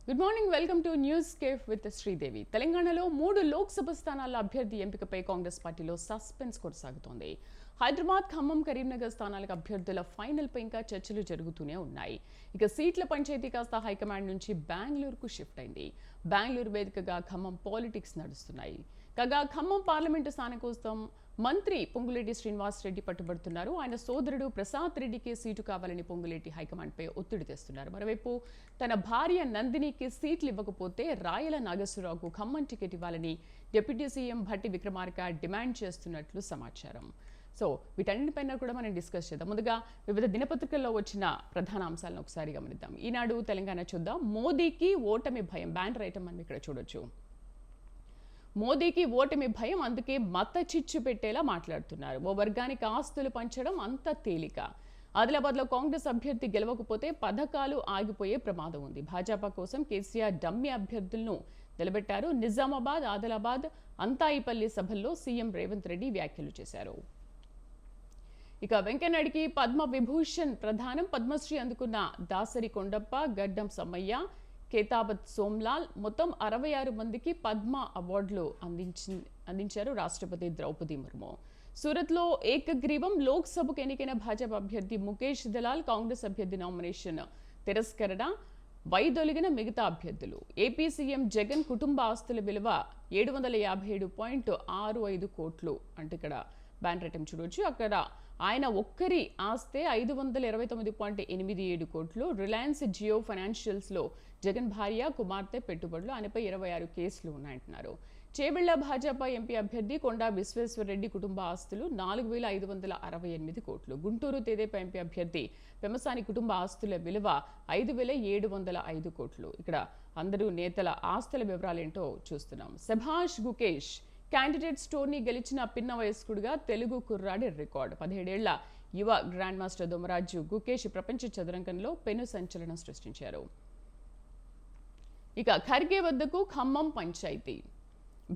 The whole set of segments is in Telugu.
Good morning, welcome to News cafe with Sridevi. తెలంగాణలో 3 లోక్సభ స్థానాల అభ్యర్థి ఎంపికపై కాంగ్రెస్ పార్టీలో సస్పెన్స్ కొనసాగుతోంది. హైదరాబాద్, ఖమ్మం, కరీంనగర్ స్థానాలకు అభ్యర్థుల ఫైనల్ పై ఇంకా చర్చలు జరుగుతూనే ఉన్నాయి. ఇక సీట్ల పంచాయతీ కాస్త హైకమాండ్ నుంచి బెంగళూరుకు షిఫ్ట్ అయింది. బెంగళూరు వేదికగా ఖమ్మం పాలిటిక్స్ నడుస్తున్నాయి. కాగా ఖమ్మం పార్లమెంటు స్థానం కోసం మంత్రి పొంగులేటి శ్రీనివాసరెడ్డి పట్టుబడుతున్నారు. ఆయన సోదరుడు ప్రసాద్ రెడ్డికి సీటు కావాలని పొంగులేటి హైకమాండ్పై ఒత్తిడి తెస్తున్నారు. మరోవైపు తన భార్య నందినికి సీట్లు ఇవ్వకపోతే రాయల నాగేశ్వరరావుకు ఖమ్మం టికెట్ ఇవ్వాలని deputy CM Bhatti Vikramarka demand చేస్తున్నట్లు సమాచారం. సో వీటన్నిటిపైన కూడా మనం డిస్కస్ చేద్దాం. ముందుగా వివిధ దినపత్రికల్లో వచ్చిన ప్రధాన అంశాలను ఒకసారి గమనిద్దాం. ఈనాడు తెలంగాణ చూద్దాం. మోదీకి ఓటమి భయం, బ్యానర్ ఐటమ్ మనం ఇక్కడ చూడొచ్చు. మోదీకి ఓటమి భయం, అందుకే మత చిచ్చు పెట్టేలా మాట్లాడుతున్నారు. ఓ వర్గానికి ఆస్తులు పంచడం అంత తేలిక. ఆదిలాబాద్లో కాంగ్రెస్ అభ్యర్థి గెలవకపోతే పథకాలు ఆగిపోయే ప్రమాదం ఉంది. భాజపా కోసం కేసీఆర్ డమ్మీ అభ్యర్థులను నిలబెట్టారు. నిజామాబాద్, ఆదిలాబాద్, అంతాయిపల్లి సభల్లో సీఎం రేవంత్ రెడ్డి వ్యాఖ్యలు చేశారు. ఇక వెంకయ్యనాయుడికి పద్మ విభూషణ్ ప్రదానం. పద్మశ్రీ అందుకున్న దాసరి కొండప్ప, గడ్డం సమ్మయ్య, కేతాబత్ సోమ్లాల్ మొత్తం 66 మందికి పద్మ అవార్డులు అందించారు రాష్ట్రపతి ద్రౌపది ముర్ము. సూరత్లో ఏకగ్రీవం. లోక్సభకు ఎన్నికైన భాజపా అభ్యర్థి ముఖేష్ దలాల్ కాంగ్రెస్ అభ్యర్థి నామినేషన్ తిరస్కరణ. వైదొలిగిన మిగతా అభ్యర్థులు. ఏపీ సీఎం జగన్ కుటుంబ ఆస్తుల విలువ 757.65 కోట్లు అంటే ఇక్కడ బ్యానర్ ఐటమ్ చూడవచ్చు. అక్కడ ఆయన ఒక్కరి ఆస్తే 529.87 కోట్లు. రిలయన్స్ జియో ఫైనాన్షియల్స్లో జగన్ భార్య, కుమార్తె పెట్టుబడులు. ఆయనపై 26 కేసులు ఉన్నాయంటున్నారు. చేవెళ్ల భాజపా ఎంపీ అభ్యర్థి కొండా విశ్వేశ్వరరెడ్డి కుటుంబ ఆస్తులు 4,568 కోట్లు. గుంటూరు తెదేపా ఎంపీ అభ్యర్థి పెమసాని కుటుంబ ఆస్తుల విలువ 5,705 కోట్లు. ఇక్కడ అందరూ నేతల ఆస్తుల వివరాలేంటో చూస్తున్నాం. శభాష్ గుకేష్ క్యాండిడేట్స్ టోర్నీ గెలిచిన పిన్న వయస్కుడిగా తెలుగు కుర్రాడి రికార్డు. 17 ఏళ్ల యువ గ్రాండ్ మాస్టర్ దొమరాజు గుకేష్ ప్రపంచ చదరంగంలో పెను సంచలనం సృష్టించారు. ఇక ఖర్గే వద్దకు ఖమ్మం పంచాయతీ.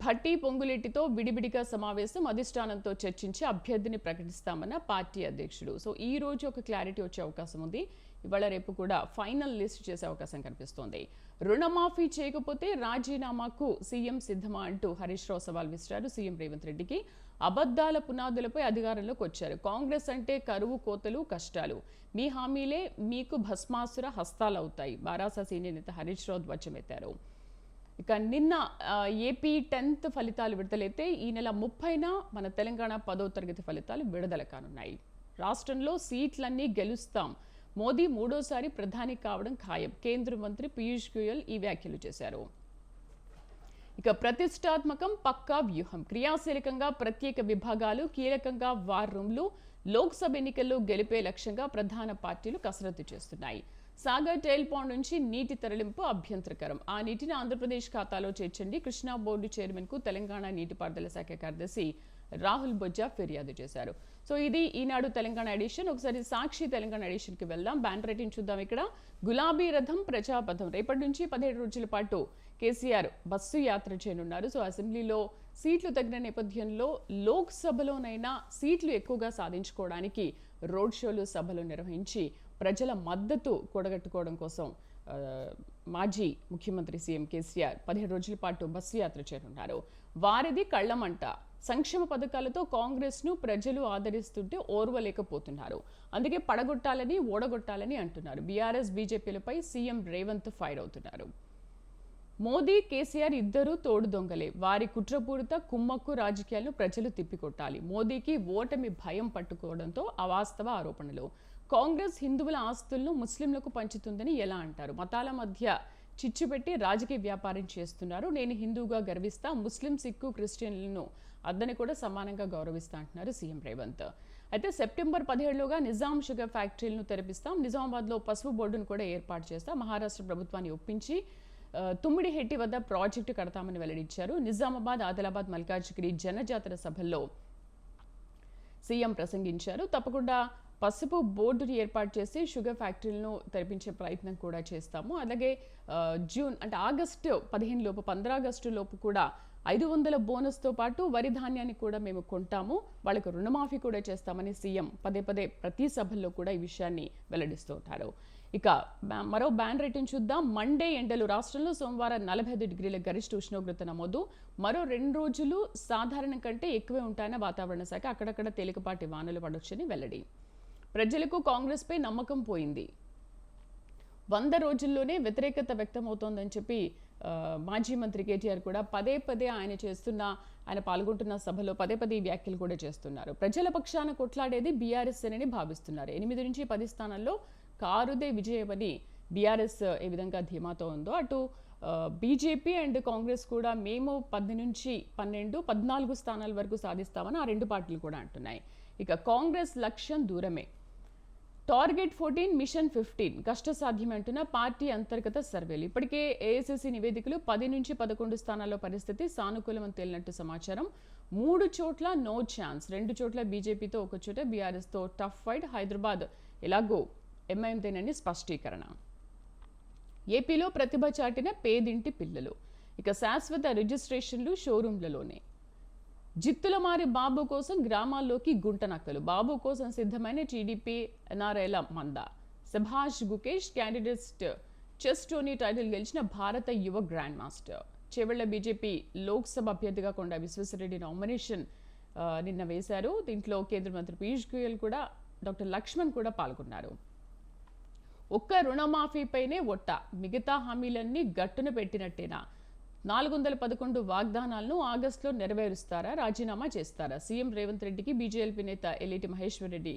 భట్టి, పొంగులేటితో విడివిడిగా సమావేశం. అధిష్టానంతో చర్చించి అభ్యర్థిని ప్రకటిస్తామన్న పార్టీ అధ్యక్షుడు. సో ఈ రోజు ఒక క్లారిటీ వచ్చే అవకాశం ఉంది. ఇవాళ రేపు కూడా ఫైనల్ లిస్ట్ చేసే అవకాశం కనిపిస్తోంది. రుణమాఫీ చేయకపోతే రాజీనామాకు సీఎం సిద్ధమా అంటూ హరీష్ రావు సవాల్ విసిరారు సీఎం రేవంత్ రెడ్డికి. అబద్ధాల పునాదులపై అధికారంలోకి వచ్చారు. కాంగ్రెస్ అంటే కరువు, కోతలు, కష్టాలు. మీ హామీలే మీకు భస్మాసుర హస్తాలవుతాయి. బారాసా సీనియర్ నేత హరీష్ రావు ధ్వజమెత్తారు. ఇక నిన్న ఏపీ 10th ఫలితాలు విడుదలైతే ఈ నెల 30న మన తెలంగాణ 10వ తరగతి ఫలితాలు విడుదల కానున్నాయి. రాష్ట్రంలో సీట్లన్నీ గెలుస్తాం. మోదీ మూడోసారి ప్రధాని కావడం ఖాయం. కేంద్ర మంత్రి పీయూష్ గోయల్ ఈ వ్యాఖ్యలు చేశారు. ఇక ప్రతిష్టాత్మకం, పక్కా వ్యూహం. క్రియాశీలకంగా ప్రత్యేక విభాగాలు, కీలకంగా వార్ రూమ్లు. లోక్సభ ఎన్నికల్లో గెలిపే లక్ష్యంగా ప్రధాన పార్టీలు కసరత్తు చేస్తున్నాయి. సాగర్ టైల్ పాండ్ నుంచి నీటి తరలింపు అభ్యంతరకరం. ఆ నీటిని ఆంధ్రప్రదేశ్ ఖాతాలో చేర్చండి. కృష్ణా బోర్డు చైర్మన్ కు తెలంగాణ నీటిపారుదల శాఖ కార్యదర్శి రాహుల్ బొజ్జా ఫిర్యాదు చేశారు. సో ఇది ఈనాడు తెలంగాణ ఎడిషన్. ఒకసారి సాక్షి తెలంగాణ ఎడిషన్ కి వెళ్దాం. బ్యానర్ రైటింగ్ చూద్దాం. ఇక్కడ గులాబీ రథం ప్రజాపథం. రేపటి నుంచి 17 రోజుల పాటు కేసీఆర్ బస్సు యాత్ర చేయనున్నారు. సో అసెంబ్లీలో సీట్లు తగ్గిన నేపథ్యంలో లోక్సభలోనైనా సీట్లు ఎక్కువగా సాధించుకోవడానికి రోడ్ షోలు, సభలు నిర్వహించి ప్రజల మద్దతు కూడగట్టుకోవడం కోసం మాజీ ముఖ్యమంత్రి సీఎం కేసీఆర్ 17 రోజుల పాటు బస్సు యాత్ర చేయనున్నారు. వారిది కళ్లమంట. సంక్షేమ పథకాలతో కాంగ్రెస్ ను ప్రజలు ఆదరిస్తుంటే ఓర్వలేకపోతున్నారు. అందుకే పడగొట్టాలని, ఓడగొట్టాలని అంటున్నారు. బీఆర్ఎస్, బీజేపీలపై సీఎం రేవంత్ ఫైర్ అవుతున్నారు. మోదీ, కేసీఆర్ ఇద్దరూ తోడు దొంగలే. వారి కుట్రపూరిత కుమ్మక్కు రాజకీయాలను ప్రజలు తిప్పికొట్టాలి. మోదీకి ఓటమి భయం పట్టుకోవడంతో అవాస్తవ ఆరోపణలు. కాంగ్రెస్ హిందువుల ఆస్తులను ముస్లింలకు పంచుతుందని ఎలా అంటారు? మతాల మధ్య చిచ్చు పెట్టి రాజకీయ వ్యాపారం చేస్తున్నారు. నేను హిందూగా గర్విస్తా, ముస్లిం, సిక్కు, క్రిస్టియన్లను అద్దని కూడా సమానంగా గౌరవిస్తా అంటున్నారు సీఎం రేవంత్. అయితే సెప్టెంబర్ 17లోగా నిజాం షుగర్ ఫ్యాక్టరీలను తెరపిస్తాం. నిజామాబాద్లో పసుపు బోర్డును కూడా ఏర్పాటు చేస్తాం. మహారాష్ట్ర ప్రభుత్వాన్ని ఒప్పించి తుమ్మిడిహెట్టి వద్ద ప్రాజెక్టు కడతామని వెల్లడించారు. నిజామాబాద్, ఆదిలాబాద్, మల్కాజ్గిరి జనజాతర సభల్లో సీఎం ప్రసంగించారు. తప్పకుండా పసుపు బోర్డుని ఏర్పాటు చేసి షుగర్ ఫ్యాక్టరీలను తెరిపించే ప్రయత్నం కూడా చేస్తాము. అలాగే జూన్ అంటే ఆగస్టు 15 లోపు, 15 ఆగస్టు లోపు కూడా 500 బోనస్తో పాటు వరి ధాన్యాన్ని కూడా మేము కొంటాము, వాళ్ళకు రుణమాఫీ కూడా చేస్తామని సీఎం పదే పదే ప్రతి సభల్లో కూడా ఈ విషయాన్ని వెల్లడిస్తూ ఉంటారు. ఇక మరో బ్యాన్ రేటింగ్ చూద్దాం. మండే ఎండలు రాష్ట్రంలో సోమవారం 45 డిగ్రీల గరిష్ట ఉష్ణోగ్రత నమోదు. మరో 2 రోజులు సాధారణం కంటే ఎక్కువే ఉంటాయన్న వాతావరణ శాఖ. అక్కడక్కడ తేలికపాటి వానలు పడొచ్చని వెల్లడి. ప్రజలకు కాంగ్రెస్పై నమ్మకం పోయింది, 100 రోజుల్లోనే వ్యతిరేకత వ్యక్తమవుతోందని చెప్పి మాజీ మంత్రి కేటీఆర్ కూడా పదే పదే ఆయన పాల్గొంటున్న సభలో పదే పదే వ్యాఖ్యలు కూడా చేస్తున్నారు. ప్రజల పక్షాన కొట్లాడేది బీఆర్ఎస్ అని భావిస్తున్నారు. 8 నుంచి 10 స్థానాల్లో కారుదే విజయమని బీఆర్ఎస్ ఏ విధంగా ధీమాతో ఉందో అటు బీజేపీ అండ్ కాంగ్రెస్ కూడా మేము 10 నుంచి 12, 14 స్థానాల వరకు సాధిస్తామని ఆ రెండు పార్టీలు కూడా అంటున్నాయి. ఇక కాంగ్రెస్ లక్ష్యం దూరమే, టార్గెట్ 14, మిషన్ 15 కష్టసాధ్యమే అంటున్న పార్టీ అంతర్గత సర్వేలు. ఇప్పటికే ఏఐసీసీ నివేదికలు 10 నుంచి 11 స్థానాల్లో పరిస్థితి సానుకూలమని తేలినట్టు సమాచారం. 3 చోట్ల నో ఛాన్స్, 2 చోట్ల బీజేపీతో, 1 చోట బీఆర్ఎస్తో టఫ్ ఫైట్. హైదరాబాద్ ఎలాగో ఎంఐఎంతేనని స్పష్టీకరణ. ఏపీలో ప్రతిభ చాటిన పేదింటి పిల్లలు, ఇక శాశ్వత రిజిస్ట్రేషన్లు షోరూంలలోనే. జిత్తులమారి బాబు కోసం గ్రామాల్లోకి గుంటనక్కలు, బాబు కోసం సిద్ధమైన టీడీపీ ఎన్ఆర్ఐల మంద. Subhash Gukesh candidate chess tourney title గెలిచిన భారత యువ grand master. Chevella BJP Lok Sabha అభ్యర్థిగా కొండ విశ్వేశ్వరరెడ్డి నామినేషన్ నిన్న వేశారు. దీంట్లో కేంద్ర మంత్రి పీయూష్ గోయల్ కూడా, డాక్టర్ లక్ష్మణ్ కూడా పాల్గొన్నారు. ఒక్క రుణమాఫీపైనే ఒట్ట, మిగతా హామీలన్నీ గట్టున పెట్టినట్టేనా? 411 వాగ్దానాలను ఆగస్టులో నెరవేరుస్తారా, రాజీనామా చేస్తారా? సీఎం రేవంత్ రెడ్డికి బీజేపీ నేత ఎల్లేటి మహేశ్వర్ రెడ్డి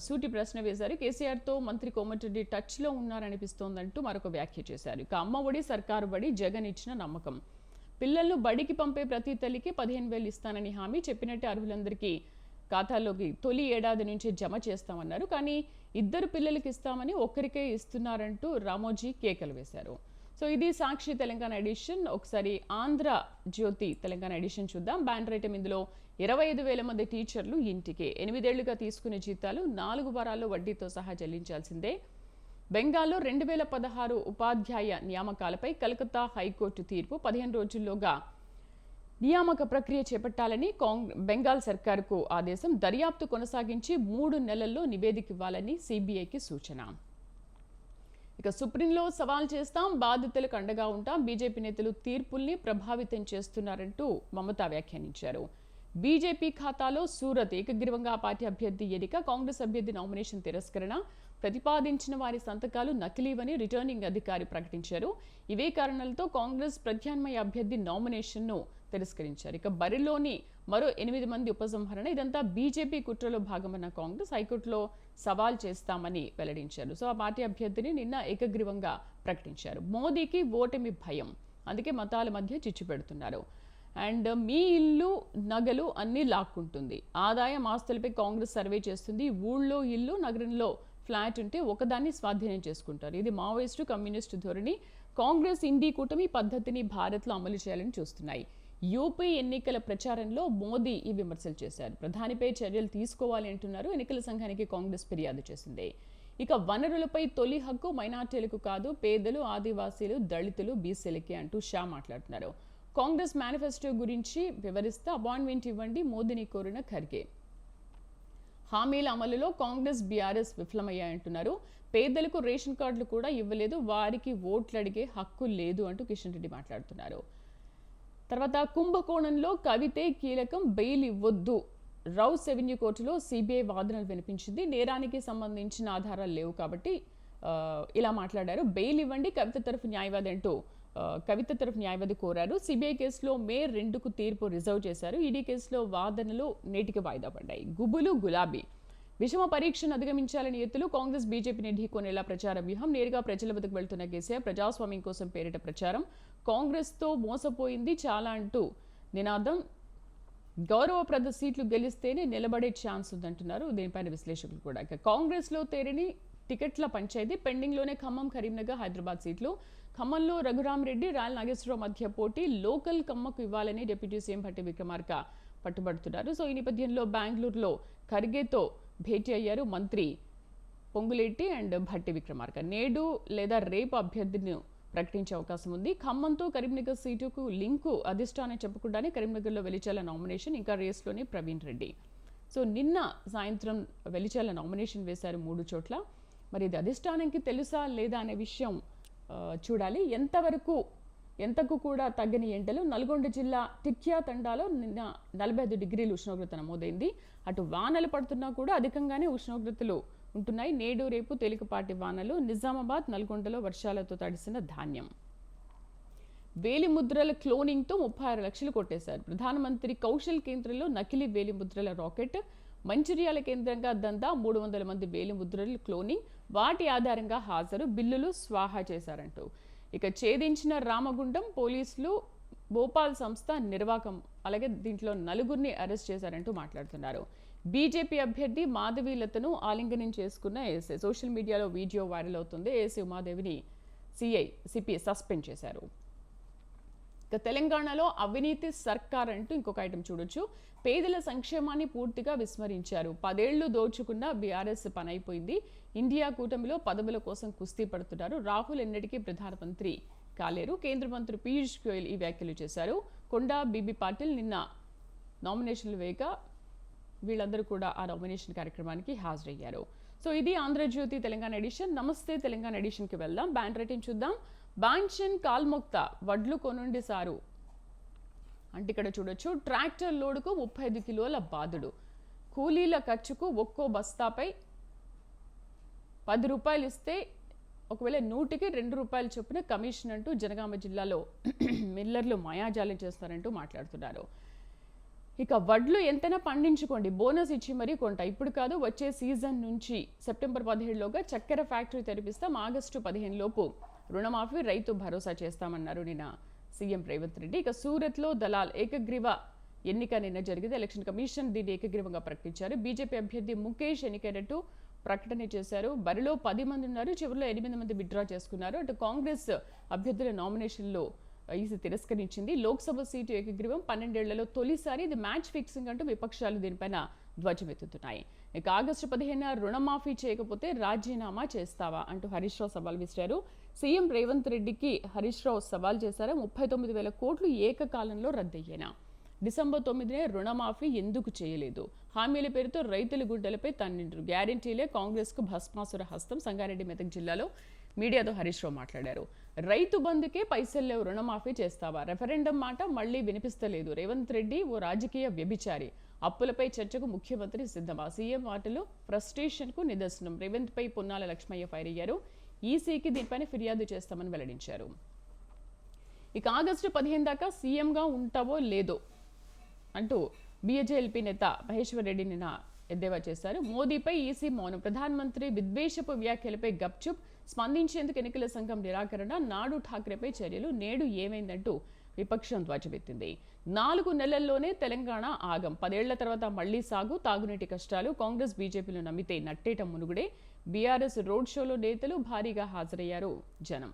సూటి ప్రశ్న వేశారు. కేసీఆర్తో మంత్రి కోమటిరెడ్డి టచ్లో ఉన్నారనిపిస్తోందంటూ మరొక వ్యాఖ్య చేశారు. ఇక అమ్మ ఒడి, సర్కారు బడి జగన్ ఇచ్చిన నమ్మకం. పిల్లలను బడికి పంపే ప్రతి తల్లికి 15,000 ఇస్తానని హామీ, చెప్పినట్టే అర్హులందరికీ ఖాతాల్లోకి తొలి ఏడాది నుంచి జమ చేస్తామన్నారు. కానీ 2 పిల్లలకి ఇస్తామని ఒక్కరికే ఇస్తున్నారంటూ రామోజీ కేకలు వేశారు. సో ఇది సాక్షి తెలంగాణ ఎడిషన్. ఒకసారి ఆంధ్ర జ్యోతి తెలంగాణ ఎడిషన్ చూద్దాం. బ్యాన్ రేటం ఇందులో 25,000 మంది టీచర్లు ఇంటికే, 8 ఏళ్లుగా తీసుకునే జీతాలు 4 వారాల్లో వడ్డీతో సహా చెల్లించాల్సిందే. బెంగాల్లో 2016 ఉపాధ్యాయ నియామకాలపై కలకత్తా హైకోర్టు తీర్పు. 15 రోజుల్లోగా నియామక ప్రక్రియ చేపట్టాలని బెంగాల్ సర్కారుకు ఆదేశం. దర్యాప్తు కొనసాగించి 3 నెలల్లో నివేదిక ఇవ్వాలని సిబిఐకి సూచన. ఇక సుప్రీంలో సవాల్ చేస్తాం, బాధితులకు అండగా ఉంటాం, బీజేపీ నేతలు తీర్పుల్ని ప్రభావితం చేస్తున్నారంటూ మమతా వ్యాఖ్యానించారు. బీజేపీ ఖాతాలో సూరత్, ఏకగ్రీవంగా ఆ పార్టీ అభ్యర్థి ఎన్నిక, కాంగ్రెస్ అభ్యర్థి నామినేషన్ తిరస్కరణ, ప్రతిపాదించిన వారి సంతకాలు నకిలీవని రిటర్నింగ్ అధికారి ప్రకటించారు. ఇవే కారణాలతో కాంగ్రెస్ ప్రత్యామ్నాయ అభ్యర్థి నామినేషన్ను తిరస్కరించారు. ఇక బరిలోని మరో 8 మంది ఉపసంహరణ. ఇదంతా బీజేపీ కుట్రలో భాగమన్న కాంగ్రెస్ హైకోర్టులో సవాల్ చేస్తామని వెల్లడించారు. సో ఆ పార్టీ అభ్యర్థిని నిన్న ఏకగ్రీవంగా ప్రకటించారు. మోదీకి ఓటమి భయం, అందుకే మతాల మధ్య చిచ్చు పెడుతున్నారు. అండ్ మీ ఇల్లు నగలు అన్నీ లాక్కుంటుంది, ఆదాయం ఆస్తులపై కాంగ్రెస్ సర్వే చేస్తుంది. ఊళ్ళో ఇల్లు, నగరంలో ఫ్లాట్ ఉంటే ఒకదాన్ని స్వాధీనం చేసుకుంటారు. ఇది మావోయిస్టు కమ్యూనిస్టు ధోరణి. కాంగ్రెస్ ఇండీ కూటమి పద్ధతిని భారత్లో అమలు చేయాలని చూస్తున్నాయి. యూపీ ఎన్నికల ప్రచారంలో మోదీ ఈ విమర్శలు చేశారు. ప్రధానిపై చర్యలు తీసుకోవాలి అంటున్నారు. ఎన్నికల సంఘానికి కాంగ్రెస్ ఫిర్యాదు చేసింది. ఇక వనరులపై తొలి హక్కు మైనార్టీలకు కాదు, పేదలు, ఆదివాసీలు, దళితులు, బీసీలకే అంటూ షా మాట్లాడుతున్నారు. కాంగ్రెస్ మేనిఫెస్టో గురించి వివరిస్తూ అపాయింట్మెంట్ ఇవ్వండి మోదీని కోరిన ఖర్గే. హామీల అమలులో కాంగ్రెస్, బీఆర్ఎస్ విఫలమయ్యాయంటున్నారు. పేదలకు రేషన్ కార్డులు కూడా ఇవ్వలేదు, వారికి ఓట్లు అడిగే హక్కు లేదు అంటూ కిషన్ రెడ్డి మాట్లాడుతున్నారు. తర్వాత కుంభకోణంలో కవితే కీలకం, బెయిల్ ఇవ్వొద్దు. రౌస్ రెవెన్యూ కోర్టులో సిబిఐ వాదనలు వినిపించింది. నేరానికి సంబంధించిన ఆధారాలు లేవు కాబట్టి ఇలా మాట్లాడారు. బెయిల్ ఇవ్వండి కవిత తరఫు న్యాయవాది అంటూ కవిత తరఫు న్యాయవాది కోరారు. సిబిఐ కేసులో మే 2కు తీర్పు రిజర్వ్ చేశారు. ఈడీ కేసులో వాదనలు నేటికి వాయిదా పడ్డాయి. గుబులు గులాబీ విషమ పరీక్షను అధిగమించాలని ఎత్తులు. కాంగ్రెస్ బీజేపీని ఢీకొనేలా ప్రచార వ్యూహం. నేరుగా ప్రజల వద్దకు వెళ్తున్న కేసీఆర్ ప్రజాస్వామ్యం కోసం పేరిట ప్రచారం. కాంగ్రెస్తో మోసపోయింది చాలా అంటూ నినాదం. గౌరవప్రద సీట్లు గెలిస్తేనే నిలబడే ఛాన్స్ ఉందంటున్నారు. దీనిపైన విశ్లేషకులు కూడా. కాంగ్రెస్లో తేరిని టికెట్ల పంచాయతీ. పెండింగ్లోనే ఖమ్మం, కరీంనగర్, హైదరాబాద్ సీట్లు. ఖమ్మంలో రఘురామరెడ్డి, రాయల్ నాగేశ్వరరావు మధ్య పోటీ. లోకల్ ఖమ్మకు ఇవ్వాలని డిప్యూటీ సీఎం భట్టి విక్రమార్క పట్టుబడుతున్నారు. సో ఈ నేపథ్యంలో బెంగళూరులో ఖర్గేతో భేటీ అయ్యారు మంత్రి పొంగులేటి అండ్ భట్టి విక్రమార్క. నేడు లేదా రేపు అభ్యర్థిని ప్రకటించే అవకాశం ఉంది. ఖమ్మంతో కరీంనగర్ సీటుకు లింకు అధిష్టానం చెప్పకుండానే కరీంనగర్లో వెలిచాల నామినేషన్, ఇంకా రేస్లోనే ప్రవీణ్ రెడ్డి. సో నిన్న సాయంత్రం వెలిచాల నామినేషన్ వేశారు 3 చోట్ల. మరి ఇది అధిష్టానానికి తెలుసా లేదా అనే విషయం చూడాలి. ఎంతకు కూడా తగ్గని ఎండలు నల్గొండ జిల్లా టిక్యా తండాలో నిన్న 45 డిగ్రీలు ఉష్ణోగ్రత నమోదైంది. అటు వానలు పడుతున్నా కూడా అధికంగానే ఉష్ణోగ్రతలు ఉంటున్నాయి. నేడు రేపు తేలికపాటి వానలు. నిజామాబాద్, నల్గొండలో వర్షాలతో తడిసిన ధాన్యం. వేలిముద్రల క్లోనింగ్తో 36 లక్షలు కొట్టేశారు. ప్రధానమంత్రి కౌశల్ కేంద్రంలో నకిలీ వేలిముద్రల రాకెట్. మంచిర్యాల కేంద్రంగా దందా 300 మంది వేలిముద్రలు క్లోనింగ్, వాటి ఆధారంగా హాజరు, బిల్లులు స్వాహా చేశారంటూ. ఇక ఛేదించిన రామగుండం పోలీసులు, భోపాల్ సంస్థ నిర్వాకం, అలాగే దీంట్లో 4గురిని అరెస్ట్ చేశారంటూ మాట్లాడుతున్నారు. బీజేపీ అభ్యర్థి మాధవీలతను ఆలింగనం చేసుకున్న ఏఎస్ఐ. సోషల్ మీడియాలో వీడియో వైరల్ అవుతుంది. ఏఎస్ఐ ఉమాదేవిని సిపి సస్పెండ్ చేశారు. ఇక తెలంగాణలో అవినీతి సర్కార్ అంటూ ఇంకొక ఐటెం చూడొచ్చు. పేదల సంక్షేమాన్ని పూర్తిగా విస్మరించారు. 10 ఏళ్లు దోచుకున్న బీఆర్ఎస్ పనైపోయింది. ఇండియా కూటమిలో పదవుల కోసం కుస్తీ పడుతున్నారు. రాహుల్ ఎన్నటికీ ప్రధానమంత్రి కాలేరు. కేంద్ర మంత్రి పీయూష్ గోయల్ ఈ వ్యాఖ్యలు చేశారు. కొండా బీబీ పాటిల్ నిన్న నామినేషన్లు వేయగా వీళ్ళందరూ కూడా ఆ నామినేషన్ కార్యక్రమానికి హాజరయ్యారు. సో ఇది ఆంధ్రజ్యోతి తెలంగాణ ఎడిషన్. నమస్తే తెలంగాణ ఎడిషన్కి వెళ్దాం. బ్యాండ్ రేటింగ్ చూద్దాం. బాన్షన్ కాల్మొక్త వడ్లు కొనుండి సారు అంటే ఇక్కడ చూడొచ్చు. ట్రాక్టర్ లోడుకు 35 కిలోల బాదుడు. కూలీల ఖర్చుకు ఒక్కో బస్తాపై 10 రూపాయలు ఇస్తే ఒకవేళ 100కి 2 రూపాయలు చొప్పున కమిషన్ అంటూ జనగామ జిల్లాలో మిల్లర్లు మాయాజాలం చేస్తారంటూ మాట్లాడుతున్నారు. ఇక వడ్లు ఎంతైనా పండించుకోండి, బోనస్ ఇచ్చి మరీ కొంట. ఇప్పుడు కాదు, వచ్చే సీజన్ నుంచి సెప్టెంబర్ 17లోగా చక్కెర ఫ్యాక్టరీ తెరిపిస్తాం. ఆగస్టు 15 లోపు రుణమాఫీ, రైతు భరోసా చేస్తామన్నారు నిన్న సీఎం రేవంత్ రెడ్డి. ఇక సూరత్లో దలాల్ ఏకగ్రీవ ఎన్నిక నిన్న జరిగింది. ఎలక్షన్ కమిషన్ దీన్ని ఏకగ్రీవంగా ప్రకటించారు. బీజేపీ అభ్యర్థి ముఖేష్ ఎన్నికైనట్టు ప్రకటన చేశారు. బరిలో 10 మంది ఉన్నారు, చివరిలో 8 మంది విత్డ్రా చేసుకున్నారు. అటు కాంగ్రెస్ అభ్యర్థుల నామినేషన్లో ఈసీ తిరస్కరించింది. లోక్సభ సీటు ఏకగ్రీవం 12 ఏళ్లలో తొలిసారి. ఇది మ్యాచ్ ఫిక్సింగ్ అంటూ విపక్షాలు దీనిపైన ధ్వజమెత్తుతున్నాయి. ఇక ఆగస్టు 15 రుణమాఫీ చేయకపోతే రాజీనామా చేస్తావా అంటూ హరీష్ రావు సవాల్ విసిరారు. సీఎం రేవంత్ రెడ్డికి హరీష్ రావు సవాల్ చేశారు. 39,000 కోట్లు ఏకకాలంలో రద్దయ్యేనా? డిసెంబర్ 9నే రుణమాఫీ ఎందుకు చేయలేదు? హామీల పేరుతో రైతుల గుండెలపై తన్నిండ్రు. గ్యారంటీలే కాంగ్రెస్కు భస్మాసుర హస్తం. సంగారెడ్డి మెదక్ జిల్లాలో మీడియాతో హరీష్ రావు మాట్లాడారు. రైతు బంధుకే పైసలు లేవు, రుణమాఫీ చేస్తావా? రెఫరెండం మాట మళ్లీ వినిపిస్తలేదు. రేవంత్ రెడ్డి ఓ రాజకీయ వ్యభిచారి. అప్పులపై చర్చకు ముఖ్యమంత్రి సిద్ధమా? సీఎం మాటలు ఫ్రస్ట్రేషన్కు నిదర్శనం. రేవంత్ పై పొన్నాల లక్ష్మయ్య ఫైర్ అయ్యారు. ఈసీకి దీనిపైన ఫిర్యాదు చేస్తామని వెల్లడించారు. ఇక ఆగస్టు 15 దాకా సీఎంగా ఉంటావో లేదో అంటూ బీజేపీ నేత మహేశ్వర్ రెడ్డి నిన్న ఎద్దేవా చేశారు. మోదీపై ఈసీ మౌనం. ప్రధానమంత్రి విద్వేషపు వ్యాఖ్యలపై గప్చుప్. స్పందించేందుకు ఎన్నికల సంఘం నిరాకరణ. నాడు ఠాక్రేపై చర్యలు. నేడు ఏమైందంటూ విపక్షం ధ్వజమెత్తింది. 4 నెలల్లోనే తెలంగాణ ఆగం. 10 ఏళ్ల తర్వాత మళ్లీ సాగు. తాగునీటి కష్టాలు. కాంగ్రెస్ బీజేపీలు నమ్మితే నట్టేట మునుగుడే. బీఆర్ఎస్ రోడ్ షోలో నేతలు భారీగా హాజరయ్యారు జనం.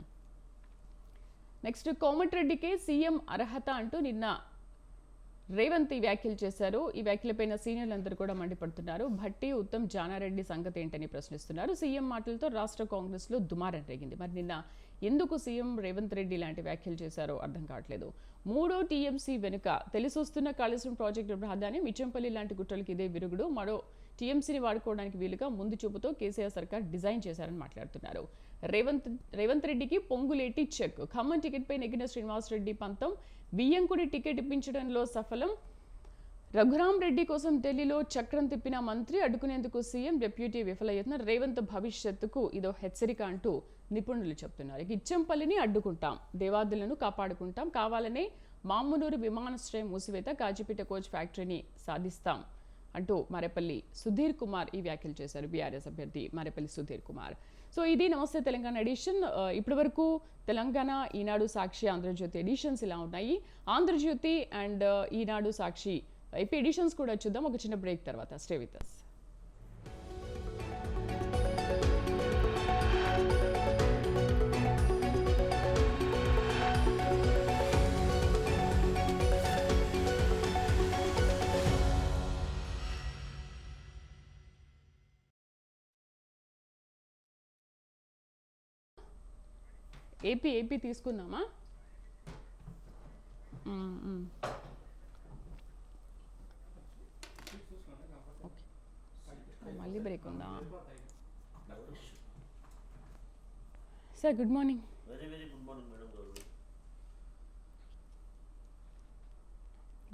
నెక్స్ట్ కోమటిరెడ్డికే సీఎం అర్హత అంటూ నిన్న రేవంత్ ఈ వ్యాఖ్యలు చేశారు. ఈ వ్యాఖ్యలపైన సీనియర్లందరూ కూడా మండిపడుతున్నారు. భట్టి, ఉత్తమ్, జానారెడ్డి సంగతి ఏంటని ప్రశ్నిస్తున్నారు. సీఎం మాటలతో రాష్ట్ర కాంగ్రెస్లో దుమారం రేగింది. మరి నిన్న ఎందుకు సీఎం రేవంత్ రెడ్డి ఇలాంటి వ్యాఖ్యలు చేశారో అర్థం కావట్లేదు. 3వ టీఎంసీ వెనుక తెలిసొస్తున్న కాళేశ్వరం ప్రాజెక్టు ప్రాధాన్యం. మిచ్చంపల్లి లాంటి కుట్రలకు ఇదే విరుగుడు. మరో టీఎంసీని వాడుకోవడానికి వీలుగా ముందు చూపుతో కేసీఆర్ సర్కార్ డిజైన్ చేశారని మాట్లాడుతున్నారు. రేవంత్ రెడ్డికి పొంగులేటి చెక్. ఖమ్మం టికెట్పై నెగ్గిన శ్రీనివాసరెడ్డి పంతం. బియ్యంకుడి టికెట్ ఇప్పించడంలో సఫలం. రఘురాం రెడ్డి కోసం ఢిల్లీలో చక్రం తిప్పిన మంత్రి. అడ్డుకునేందుకు సీఎం, డిప్యూటీ విఫలయత్న. రేవంత్ భవిష్యత్తుకు ఇదో హెచ్చరిక అంటూ నిపుణులు చెప్తున్నారు. ఇచ్చంపల్లిని అడ్డుకుంటాం, దేవాదులను కాపాడుకుంటాం. కావాలనే మామునూరు విమానాశ్రయం మూసివేత. కాజీపేట కోచ్ ఫ్యాక్టరీని సాధిస్తాం అంటూ మరేపల్లి సుధీర్ కుమార్ ఈ వ్యాఖ్యలు చేశారు. బీఆర్ఎస్ అభ్యర్థి మరేపల్లి సుధీర్ కుమార్. సో ఇది నమస్తే తెలంగాణ ఎడిషన్. ఇప్పటి వరకు తెలంగాణ, ఈనాడు, సాక్షి, ఆంధ్రజ్యోతి ఎడిషన్స్ ఇలా ఉన్నాయి. Andhrajyothi and Eenadu, Sakshi AP editions కూడా చూద్దాం ఒక చిన్న బ్రేక్ తర్వాత. Stay with us. ఏపీ తీసుకుందామా? ఓకే, మళ్ళీ బ్రేక్ ఉందా? Sir good morning. Very very good morning madam గారు.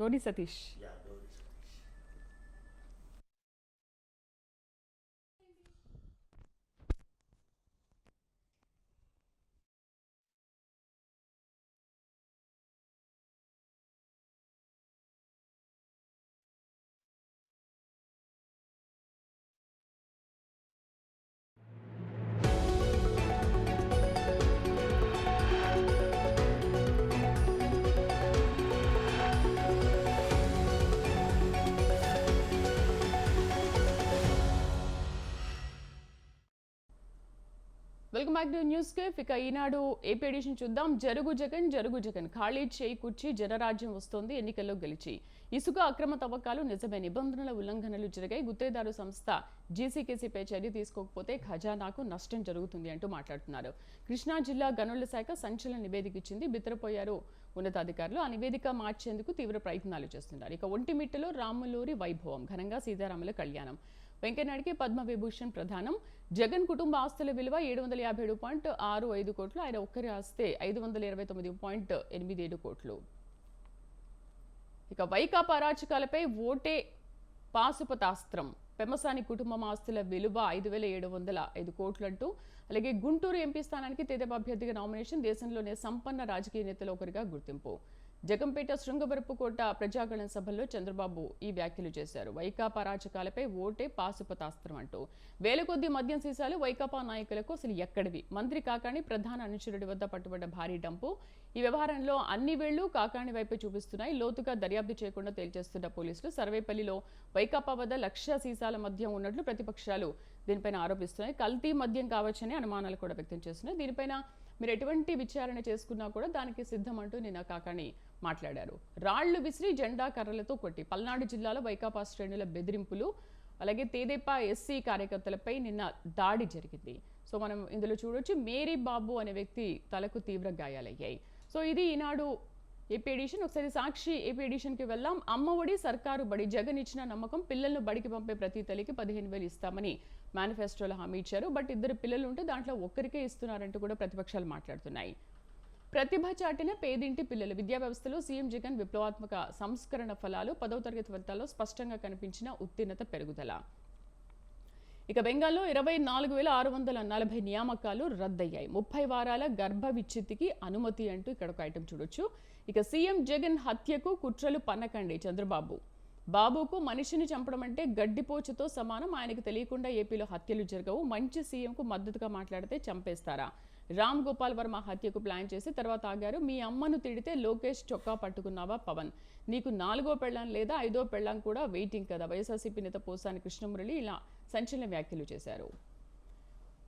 Gauri Satish. Yeah Gauri Satish. Welcome back to News Cafe. ఇక ఈనాడు ఏపీ ఎడిషన్ చూద్దాం. జరుగు జగన్ ఖాళీ చేయి కూర్చి జనరాజ్యం వస్తోంది ఎన్నికల్లో గెలిచి. ఇసుక అక్రమ తవ్వకాలు నిజమే, నిబంధనల ఉల్లంఘనలు జరిగాయి. గుత్తేదారు సంస్థ జీసీకేసీపై చర్య తీసుకోకపోతే ఖజానాకు నష్టం జరుగుతుంది అంటూ మాట్లాడుతున్నారు. కృష్ణా జిల్లా గనుల శాఖ సంచలన నివేదిక ఇచ్చింది. బిత్తరపోయారు ఉన్నతాధికారులు. ఆ నివేదిక మార్చేందుకు తీవ్ర ప్రయత్నాలు చేస్తున్నారు. ఇక ఒంటిమిట్టలో రాములూరి వైభవం, ఘనంగా సీతారాముల కళ్యాణం. వెంకయ్యనాయుడికి పద్మవిభూషణ్ ప్రదానం. జగన్ కుటుంబ ఆస్తుల విలువ 757.65 కోట్లు. ఆయన ఒక్కరి ఆస్తే 529.87 కోట్లు. ఇక వైకాపా అరాచకాలపై ఓటే పాశుపతాస్త్రం. పెమ్మసాని కుటుంబం ఆస్తుల విలువ 5,705 కోట్లంటూ. అలాగే గుంటూరు ఎంపీ స్థానానికి తెదేపా అభ్యర్థిగా నామినేషన్. దేశంలోనే సంపన్న రాజకీయ నేతలు ఒకరిగా గుర్తింపు. జగంపేట శృంగవరపుకోట ప్రజాగళం సభల్లో చంద్రబాబు ఈ వ్యాఖ్యలు చేశారు. వైకాపా అరాచకాలపై ఓటే పాశుపతాస్త్రం అంటూ. వేల కొద్ది మద్యం సీసాలు వైకాపా నాయకులకు అసలు ఎక్కడివి? మంత్రి కాకాణి ప్రధాన అనుచరుడి వద్ద పట్టుబడ్డ భారీ డంపు. ఈ వ్యవహారంలో అన్ని వేళ్లు కాకాణి వైపే చూపిస్తున్నాయి. లోతుగా దర్యాప్తు చేయకుండా తేల్చేస్తున్న పోలీసులు. సర్వేపల్లిలో వైకాపా వద్ద 1,00,000 సీసాల మద్యం ఉన్నట్లు ప్రతిపక్షాలు దీనిపైన ఆరోపిస్తున్నాయి. కల్తీ మద్యం కావచ్చని అనుమానాలు కూడా వ్యక్తం చేస్తున్నాయి. దీనిపైన మీరు ఎటువంటి విచారణ చేసుకున్నా కూడా దానికి సిద్ధం అంటూ నిన్న కాకాణి మాట్లాడారు. రాళ్లు విసిరి జెండా కర్రలతో కొట్టి పల్నాడు జిల్లాలో వైకాపా శ్రేణుల బెదిరింపులు. అలాగే తెదేపా ఎస్సీ కార్యకర్తలపై నిన్న దాడి జరిగింది. సో మనం ఇందులో చూడొచ్చు, మేరీ బాబు అనే వ్యక్తి తలకు తీవ్ర గాయాలయ్యాయి. సో ఇది ఈనాడు ఏపీ ఎడిషన్. ఒకసారి సాక్షి ఏపీ ఎడిషన్కి వెళ్దాం. అమ్మఒడి సర్కారు బడి, జగన్ ఇచ్చిన నమ్మకం. పిల్లలను బడికి పంపే ప్రతి తల్లికి 15,000 ఇస్తామని మేనిఫెస్టోలో హామీ ఇచ్చారు. బట్ 2 పిల్లలు ఉంటే దాంట్లో ఒక్కరికే ఇస్తున్నారంటూ కూడా ప్రతిపక్షాలు మాట్లాడుతున్నాయి. ప్రతిభ చాటిన పేదింటి పిల్లలు. విద్యా వ్యవస్థలో సీఎం జగన్ విప్లవాత్మక సంస్కరణ ఫలాలు. 10వ తరగతి ఫలితాల్లో స్పష్టంగా కనిపించిన ఉత్తీర్ణత పెరుగుదల. ఇక బెంగాల్లో 24,640 నియామకాలు రద్దయ్యాయి. 30 వారాల గర్భ విచ్ఛిత్తికి అనుమతి అంటూ ఇక్కడ ఒక ఐటెం చూడొచ్చు. ఇక సీఎం జగన్ హత్యకు కుట్రలు పన్నకండి చంద్రబాబు. బాబుకు మనిషిని చంపడం అంటే గడ్డిపోచుతో సమానం. ఆయనకు తెలియకుండా ఏపీలో హత్యలు జరగవు. మంచి సీఎంకు మద్దతుగా మాట్లాడితే చంపేస్తారా? రామ్ గోపాల్ వర్మ హత్యకు ప్లాన్ చేసి తర్వాత ఆగారు. మీ అమ్మను తిడితే లోకేష్ చొక్కా పట్టుకున్నావా పవన్? నీకు 4వ పెళ్ళాం లేదా 5వ పెళ్ళాం కూడా వెయిటింగ్ కదా? వైఎస్ఆర్సీపీ నేత పోసాని కృష్ణమురళి ఇలా సంచలన వ్యాఖ్యలు చేశారు.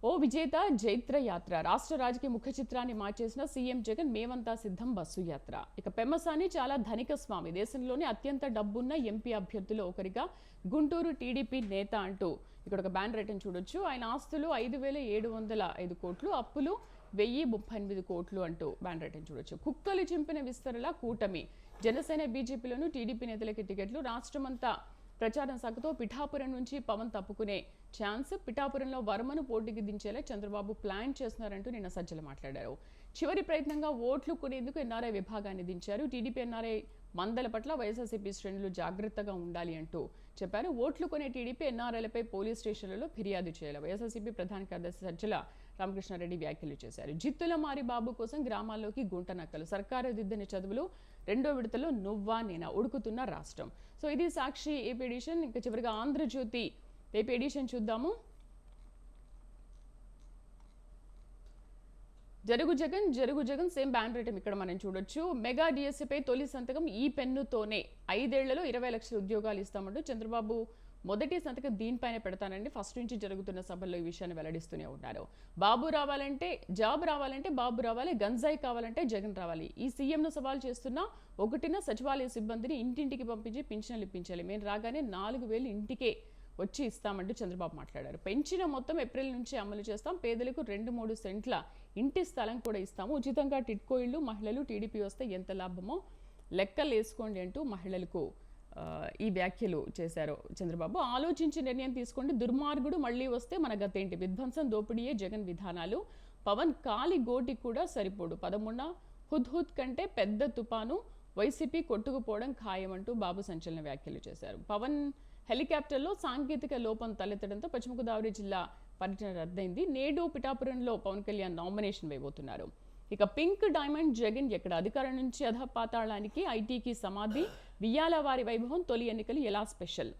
ఓ విజేత జైత్ర యాత్ర. రాష్ట్ర రాజకీయ ముఖ చిత్రాన్ని మార్చేసిన సీఎం జగన్ మేమంతా సిద్ధం బస్సు యాత్ర. ఇక పెమ్మసాని చాలా ధనిక స్వామి. దేశంలోనే అత్యంత డబ్బున్న ఎంపీ అభ్యర్థులు ఒకరిగా గుంటూరు టీడీపీ నేత అంటూ ఇక్కడ ఒక బ్యానర్ ఐటెం చూడొచ్చు. ఆయన ఆస్తులు 5,705 కోట్లు, అప్పులు 1,038 కోట్లు అంటూ బ్యానర్ ఐటెం చూడొచ్చు. కుక్కలు చింపిన విస్తరల కూటమి. జనసేన బీజేపీలోను టీడీపీ నేతలకి టికెట్లు. రాష్ట్రమంతా ప్రచారం సాగుతో పిఠాపురం నుంచి పవన్ తప్పుకునే ఛాన్స్. పిఠాపురంలో వర్మను పోటీకి దించేలా చంద్రబాబు ప్లాన్ చేస్తున్నారంటూ నిన్న సజ్జల మాట్లాడారు. చివరి ప్రయత్నంగా ఓట్లు కొనేందుకు ఎన్ఆర్ఐ విభాగాన్ని దించారు. టీడీపీ ఎన్ఆర్ఐ మందల పట్ల వైఎస్ఆర్సీపీ శ్రేణులు జాగ్రత్తగా ఉండాలి అంటూ చెప్పారు. ఓట్లు కొనే టీడీపీ ఎన్ఆర్ఐలపై పోలీస్ స్టేషన్లలో ఫిర్యాదు చేయాలి. వైఎస్ఆర్సీపీ ప్రధాన కార్యదర్శి సజ్జల రామకృష్ణారెడ్డి వ్యాఖ్యలు చేశారు. జిత్తుల మారి బాబు కోసం గ్రామాల్లోకి గుంట నక్కలు. సర్కారు దిద్దని చదువులు 2వ విడతలో నువ్వా నేనా ఉడుకుతున్న రాష్ట్రం. సో ఇది సాక్షి ఏపీ ఎడిషన్. ఇంకా చివరిగా ఆంధ్రజ్యోతి ఏపీ ఎడిషన్ చూద్దాము. జరుగు జగన్ సేమ్ బ్యానర్ ఐటమ్ ఇక్కడ మనం చూడొచ్చు. మెగా డిఎస్సీపై తొలి సంతకం ఈ పెన్నుతోనే 5 ఏళ్లలో 20 లక్షల ఉద్యోగాలు ఇస్తామంటూ చంద్రబాబు మొదటి సంతకం దీనిపైన పెడతానండి. ఫస్ట్ నుంచి జరుగుతున్న సభల్లో ఈ విషయాన్ని వెల్లడిస్తూనే ఉన్నారు. బాబు రావాలంటే జాబ్ రావాలంటే బాబు రావాలి, గంజాయి కావాలంటే జగన్ రావాలి. ఈ సీఎంను సవాల్ చేస్తున్న 1న సచివాలయ సిబ్బందిని ఇంటింటికి పంపించి పింఛన్లు ఇప్పించాలి. మేము రాగానే 4,000 ఇంటికే వచ్చి ఇస్తామంటూ చంద్రబాబు మాట్లాడారు. పెంచిన మొత్తం ఏప్రిల్ నుంచి అమలు చేస్తాం, పేదలకు 2-3 సెంట్ల ఇంటి స్థలం కూడా ఇస్తాము, ఉచితంగా టిడ్కో ఇళ్ళు, మహిళలు టీడీపీ వస్తే ఎంత లాభమో లెక్కలు వేసుకోండి అంటూ మహిళలకు ఈ వ్యాఖ్యలు చేశారు చంద్రబాబు. ఆలోచించి నిర్ణయం తీసుకోండి, దుర్మార్గుడు మళ్ళీ వస్తే మన గతేంటి, విధ్వంసం దోపిడీయే జగన్ విధానాలు, పవన్ కాలి గోటి కూడా సరిపోడు, 13 హుద్ కంటే పెద్ద తుపాను, వైసీపీ కొట్టుకుపోవడం ఖాయమంటూ బాబు సంచలన వ్యాఖ్యలు చేశారు. పవన్ హెలికాప్టర్లో సాంకేతిక లోపం తలెత్తడంతో పశ్చిమ గోదావరి జిల్లా పర్యటన రద్దయింది. నేడు పిఠాపురంలో పవన్ కళ్యాణ్ నామినేషన్ వేయబోతున్నారు. ఇక పింక్ డైమండ్ జగన్ ఎక్కడ, అధికారం నుంచి అధపాతాళానికి, ఐటీకి సమాధి, వియ్యాల వారి వైభవం, తొలి ఎన్నికలు ఎలా స్పెషల్.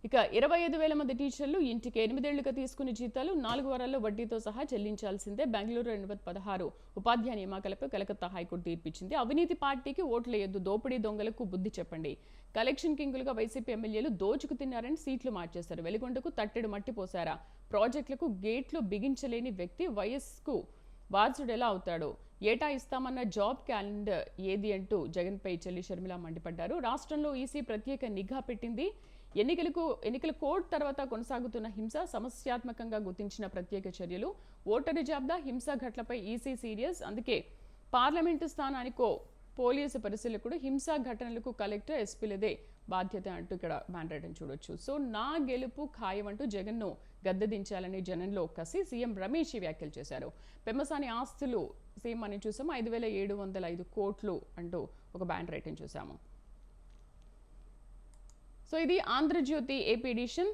ఇక 25,000 మంది టీచర్లు ఇంటికి 8 ఏళ్లుగా తీసుకునే జీతాలు 4 వారాల్లో వడ్డీతో సహా చెల్లించాల్సిందే. బెంగళూరు 216 ఉపాధ్యాయ నియామకాలపై కలకత్తా హైకోర్టు తీర్పిచ్చింది. అవినీతి పార్టీకి ఓట్లేయొద్దు, దోపిడీ దొంగలకు బుద్ధి చెప్పండి. కలెక్షన్ కింగులుగా వైసీపీ ఎమ్మెల్యేలు దోచుకు తిన్నారని సీట్లు మార్చేశారు. వెలిగొండకు తట్టెడు మట్టి పోసారా, ప్రాజెక్టులకు గేట్లు బిగించలేని వ్యక్తి వయస్సుకు వారసుడు ఎలా అవుతాడో, ఏటా ఇస్తామన్న జాబ్ క్యాలెండర్ ఏది అంటూ జగన్పై చెల్లి షర్మిల మండిపడ్డారు. రాష్ట్రంలో ఈసీ ప్రత్యేక నిఘా పెట్టింది. ఎన్నికల కోడ్ తర్వాత కొనసాగుతున్న హింస సమస్యాత్మకంగా గుర్తించిన ప్రత్యేక చర్యలు, ఓటరు జాబితా హింస ఘటనపై ఈసీ సీరియస్, అందుకే పార్లమెంటు స్థానానికో పోలీసు పరిశీలకుడు, హింసా ఘటనలకు కలెక్టర్ ఎస్పీలదే బాధ్యత అంటూ ఇక్కడ బ్యానర్ చూడొచ్చు. సో నా గెలుపు ఖాయం అంటూ జగన్ను గద్దెదించాలని జనంలో కసి, సీఎం రమేష్ వ్యాఖ్యలు చేశారు. పెమ్మసాని ఆస్తులు సేమ్ అని చూసాము, 5,705 కోట్లు అంటూ ఒక బ్యానర్ చూసాము. సో ఇది ఆంధ్రజ్యోతి ఏపీ ఎడిషన్.